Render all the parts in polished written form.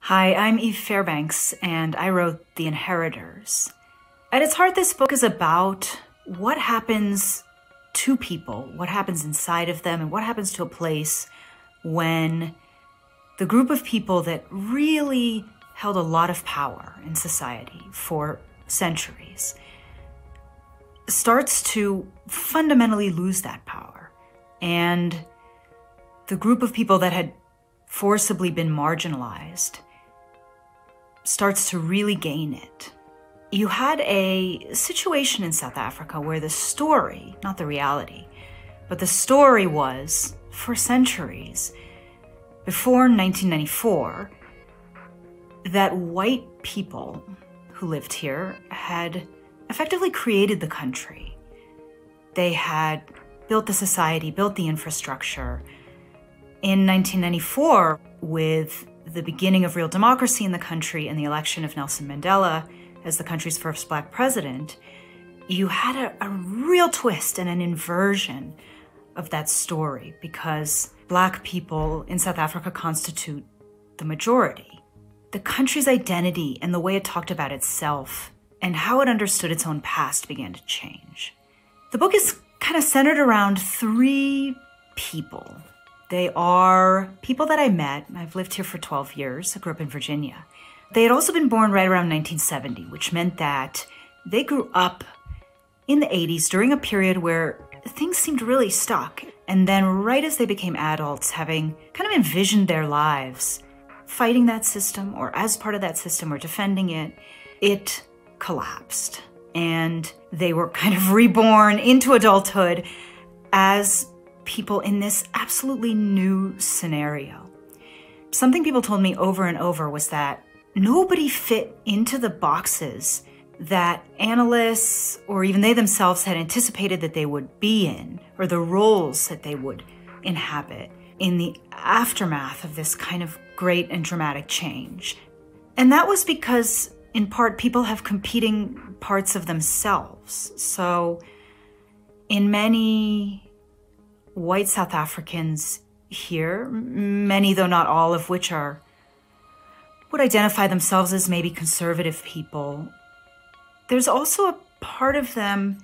Hi, I'm Eve Fairbanks, and I wrote The Inheritors. At its heart, this book is about what happens to people, what happens inside of them, and what happens to a place when the group of people that really held a lot of power in society for centuries starts to fundamentally lose that power. And the group of people that had forcibly been marginalized starts to really gain it. You had a situation in South Africa where the story, not the reality, but the story was, for centuries, before 1994, that white people who lived here had effectively created the country. They had built the society, built the infrastructure. In 1994, with the beginning of real democracy in the country and the election of Nelson Mandela as the country's first Black president, you had a real twist and an inversion of that story because Black people in South Africa constitute the majority. The country's identity and the way it talked about itself and how it understood its own past began to change. The book is kind of centered around three people. They are people that I met. I've lived here for 12 years. I grew up in Virginia. They had also been born right around 1970, which meant that they grew up in the 80s during a period where things seemed really stuck. And then right as they became adults, having kind of envisioned their lives fighting that system or as part of that system or defending it, it collapsed. And they were kind of reborn into adulthood as people in this absolutely new scenario. Something people told me over and over was that nobody fit into the boxes that analysts or even they themselves had anticipated that they would be in, or the roles that they would inhabit in the aftermath of this kind of great and dramatic change. And that was because, in part, people have competing parts of themselves. So in many white South Africans here, many though not all of which would identify themselves as maybe conservative people, there's also a part of them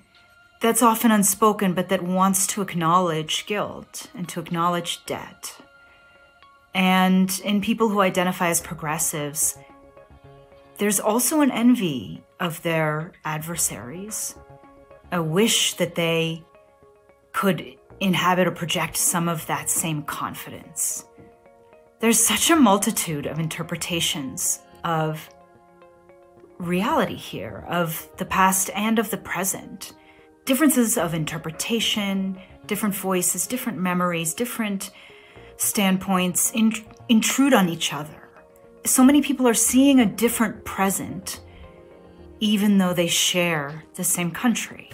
that's often unspoken, but that wants to acknowledge guilt and to acknowledge debt. And in people who identify as progressives, there's also an envy of their adversaries, a wish that they could inhabit or project some of that same confidence. There's such a multitude of interpretations of reality here, of the past and of the present. Differences of interpretation, different voices, different memories, different standpoints intrude on each other. So many people are seeing a different present, even though they share the same country.